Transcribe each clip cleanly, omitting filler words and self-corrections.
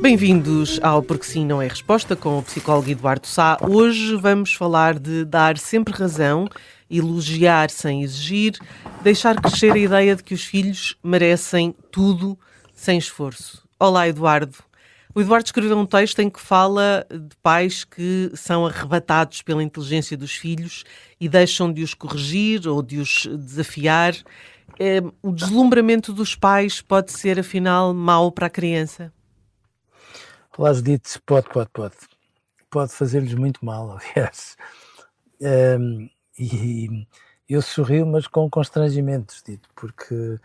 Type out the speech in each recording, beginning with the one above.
Bem-vindos ao Porque Sim Não É Resposta com o psicólogo Eduardo Sá. Hoje vamos falar de dar sempre razão, elogiar sem exigir, deixar crescer a ideia de que os filhos merecem tudo sem esforço. Olá, Eduardo. O Eduardo escreveu um texto em que fala de pais que são arrebatados pela inteligência dos filhos e deixam de os corrigir ou de os desafiar. O deslumbramento dos pais pode ser, afinal, mau para a criança? Olá, Judite, pode fazer-lhes muito mal, aliás. E eu sorrio, mas com constrangimento, Judite, porque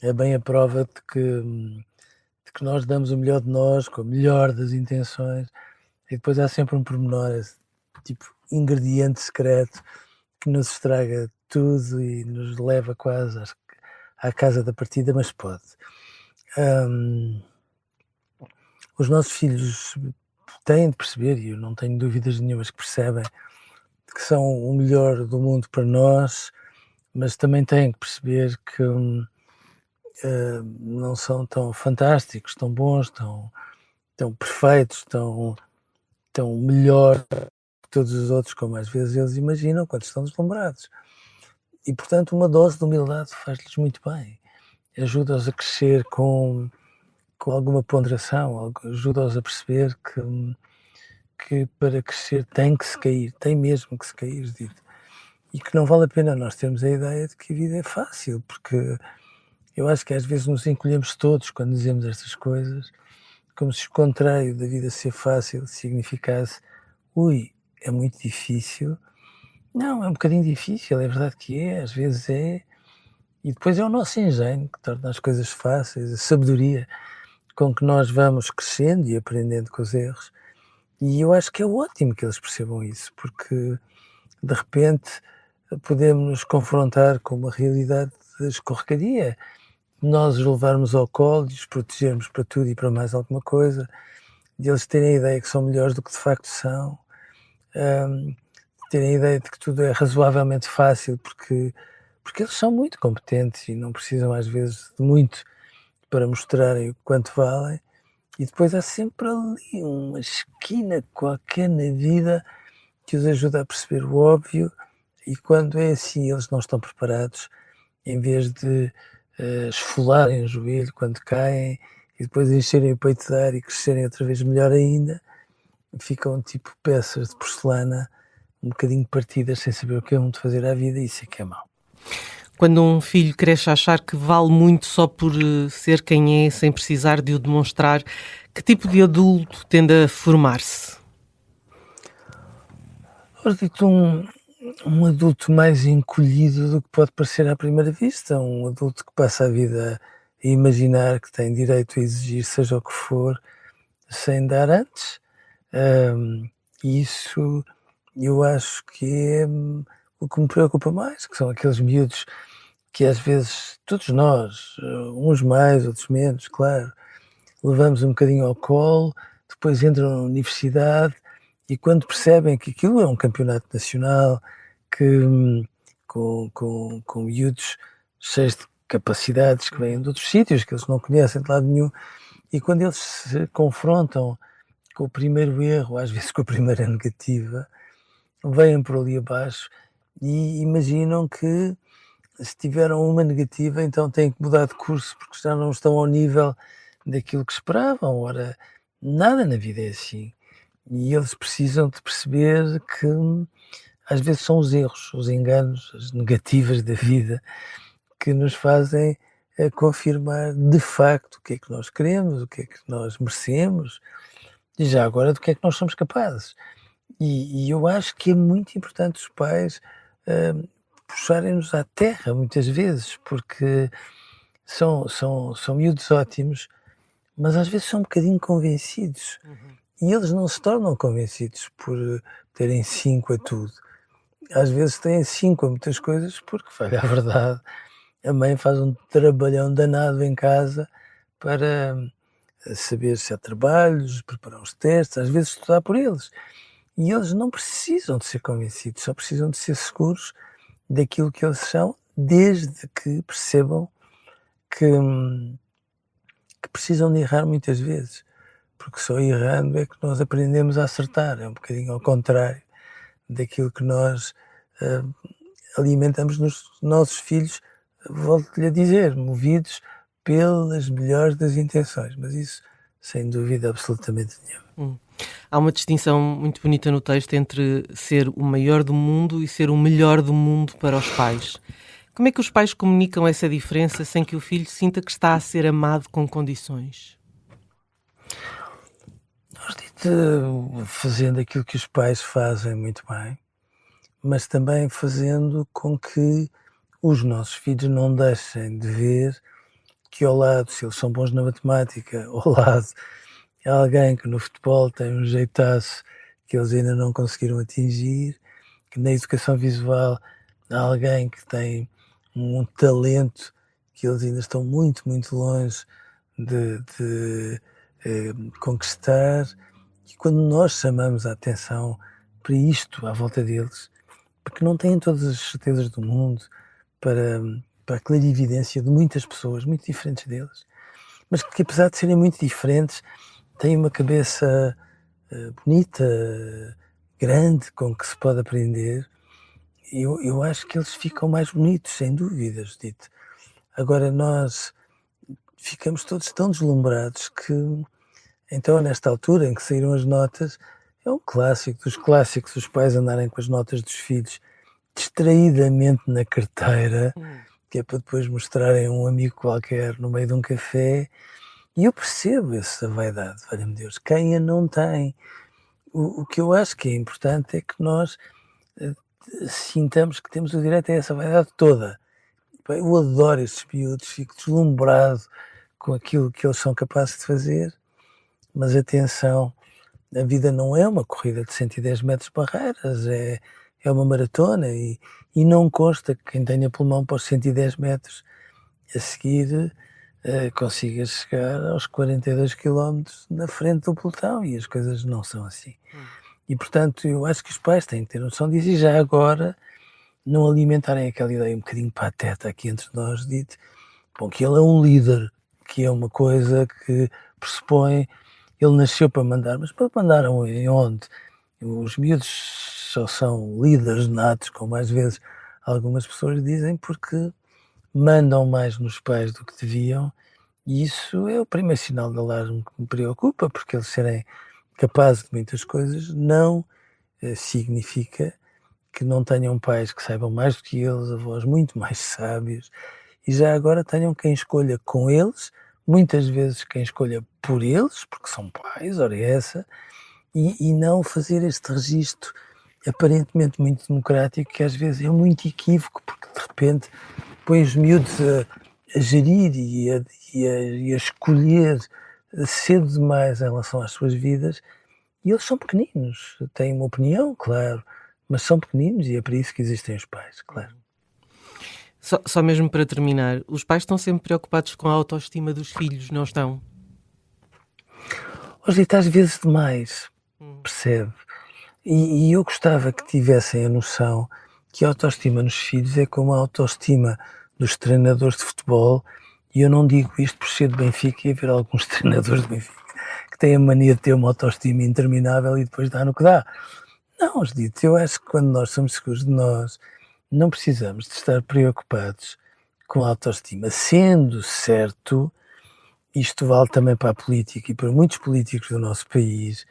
é bem a prova de que nós damos o melhor de nós, com a melhor das intenções, e depois há sempre um pormenor, esse tipo ingrediente secreto que nos estraga tudo e nos leva quase à casa da partida, mas pode. Os nossos filhos têm de perceber, e eu não tenho dúvidas nenhumas que percebem, que são o melhor do mundo para nós, mas também têm que perceber que não são tão fantásticos, tão bons, tão perfeitos, tão melhor que todos os outros, como às vezes eles imaginam quando estão deslumbrados. E, portanto, uma dose de humildade faz-lhes muito bem. Ajuda-os a crescer com alguma ponderação, ajuda-os a perceber que para crescer tem que se cair, tem mesmo que se cair, dito. E que não vale a pena nós termos a ideia de que a vida é fácil, porque eu acho que às vezes nos encolhemos todos quando dizemos estas coisas, como se o contrário da vida ser fácil significasse, é muito difícil. Não, é um bocadinho difícil, é verdade que é, às vezes é, e depois é o nosso engenho que torna as coisas fáceis, a sabedoria com que nós vamos crescendo e aprendendo com os erros. E eu acho que é ótimo que eles percebam isso, porque de repente podemos nos confrontar com uma realidade de escorregadia, nós os levarmos ao colo e os protegermos para tudo e para mais alguma coisa, de eles terem a ideia que são melhores do que de facto são, terem a ideia de que tudo é razoavelmente fácil, porque eles são muito competentes e não precisam às vezes de muito para mostrarem o quanto valem. E depois há sempre ali uma esquina qualquer na vida que os ajuda a perceber o óbvio, e quando é assim eles não estão preparados, em vez de esfolarem o joelho quando caem e depois encherem o peito de ar e crescerem outra vez melhor ainda, ficam tipo peças de porcelana um bocadinho partidas sem saber o que é de fazer à vida, e isso é que é mau. Quando um filho cresce a achar que vale muito só por ser quem é, sem precisar de o demonstrar, que tipo de adulto tende a formar-se? Eu digo um adulto mais encolhido do que pode parecer à primeira vista, um adulto que passa a vida a imaginar que tem direito a exigir seja o que for, sem dar antes. E isso eu acho que é o que me preocupa mais, que são aqueles miúdos que às vezes todos nós, uns mais, outros menos, claro, levamos um bocadinho ao colo, depois entram na universidade e quando percebem que aquilo é um campeonato nacional, que com miúdos cheios de capacidades que vêm de outros sítios, que eles não conhecem de lado nenhum, e quando eles se confrontam com o primeiro erro, às vezes com a primeira negativa, vêm por ali abaixo e imaginam que se tiveram uma negativa, então têm que mudar de curso porque já não estão ao nível daquilo que esperavam. Ora, nada na vida é assim. E eles precisam de perceber que às vezes são os erros, os enganos, as negativas da vida que nos fazem confirmar de facto o que é que nós queremos, o que é que nós merecemos e já agora do que é que nós somos capazes. E eu acho que é muito importante os pais puxarem-nos à terra muitas vezes, porque são miúdos ótimos, mas às vezes são um bocadinho convencidos. E eles não se tornam convencidos por terem 5 a tudo. Às vezes têm 5 a muitas coisas porque, falha a verdade, a mãe faz um trabalhão danado em casa para saber se há trabalhos, preparar os testes, às vezes estudar por eles. E eles não precisam de ser convencidos, só precisam de ser seguros daquilo que eles são, desde que percebam que, que precisam de errar muitas vezes, porque só errando é que nós aprendemos a acertar, é um bocadinho ao contrário daquilo que nós uh, alimentamos nos nossos filhos, volto-lhe a dizer, movidos pelas melhores das intenções, mas isso sem dúvida absolutamente nenhuma. Há uma distinção muito bonita no texto entre ser o maior do mundo e ser o melhor do mundo para os pais. Como é que os pais comunicam essa diferença sem que o filho sinta que está a ser amado com condições? Nós fazendo aquilo que os pais fazem muito bem, mas também fazendo com que os nossos filhos não deixem de ver que ao lado, se eles são bons na matemática, ao lado há alguém que no futebol tem um jeitaço que eles ainda não conseguiram atingir, que na educação visual há alguém que tem um talento que eles ainda estão muito, muito longe de conquistar. E quando nós chamamos a atenção para isto à volta deles, porque não têm todas as certezas do mundo para, para a clarividência de muitas pessoas muito diferentes deles, mas que apesar de serem muito diferentes, têm uma cabeça bonita, grande, com que se pode aprender. Eu acho que eles ficam mais bonitos, sem dúvida, Judite. Agora nós ficamos todos tão deslumbrados que, então, nesta altura em que saíram as notas, é um clássico dos clássicos, os pais andarem com as notas dos filhos distraidamente na carteira, que é para depois mostrarem a um amigo qualquer no meio de um café. E eu percebo essa vaidade, valha-me Deus, quem a não tem. O que eu acho que é importante é que nós sintamos que temos o direito a essa vaidade toda. Eu adoro esses miúdos, fico deslumbrado com aquilo que eles são capazes de fazer, mas atenção, a vida não é uma corrida de 110 metros barreiras, é uma maratona e não consta que quem tenha pulmão para os 110 metros a seguir consiga chegar aos 42 quilómetros na frente do pelotão, e as coisas não são assim. E, portanto, eu acho que os pais têm que ter noção disso e já agora não alimentarem aquela ideia um bocadinho pateta aqui entre nós, dito, bom, que ele é um líder, que é uma coisa que pressupõe, ele nasceu para mandar, mas para mandar em onde? Os miúdos só são líderes natos, como às vezes algumas pessoas dizem, porque mandam mais nos pais do que deviam, e isso é o primeiro sinal de alarme que me preocupa, porque eles serem capazes de muitas coisas não significa que não tenham pais que saibam mais do que eles, avós muito mais sábios, e já agora tenham quem escolha com eles, muitas vezes quem escolha por eles, porque são pais, ora essa, e não fazer este registro aparentemente muito democrático, que às vezes é muito equívoco, porque de repente põe os miúdos a gerir e a escolher cedo demais em relação às suas vidas, e eles são pequeninos, têm uma opinião, claro, mas são pequeninos e é para isso que existem os pais, claro. Só mesmo para terminar, os pais estão sempre preocupados com a autoestima dos filhos, não estão? Hoje às vezes demais, percebe? E eu gostava que tivessem a noção que a autoestima nos filhos é como a autoestima dos treinadores de futebol, e eu não digo isto por ser de Benfica e haver alguns treinadores de Benfica que têm a mania de ter uma autoestima interminável e depois dá no que dá. Não, Judite, eu acho que quando nós somos seguros de nós, não precisamos de estar preocupados com a autoestima. Sendo certo, isto vale também para a política e para muitos políticos do nosso país,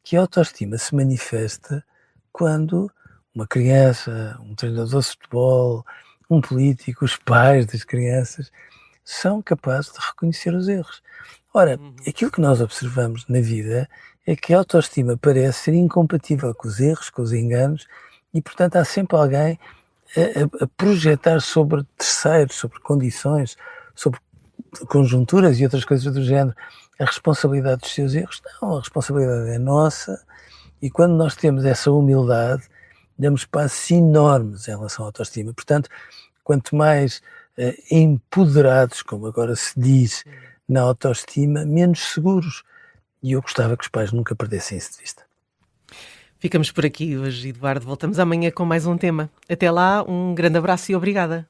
que a autoestima se manifesta quando uma criança, um treinador de futebol, um político, os pais das crianças, são capazes de reconhecer os erros. Ora, aquilo que nós observamos na vida é que a autoestima parece ser incompatível com os erros, com os enganos, e portanto há sempre alguém a projetar sobre terceiros, sobre condições, sobre conjunturas e outras coisas do género, a responsabilidade dos seus erros. Não, a responsabilidade é nossa, e quando nós temos essa humildade, damos passos enormes em relação à autoestima. Portanto, quanto mais empoderados, como agora se diz, na autoestima, menos seguros. E eu gostava que os pais nunca perdessem isso de vista. Ficamos por aqui hoje, Eduardo. Voltamos amanhã com mais um tema. Até lá, um grande abraço e obrigada.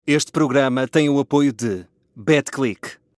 Este programa tem o apoio de BetClick.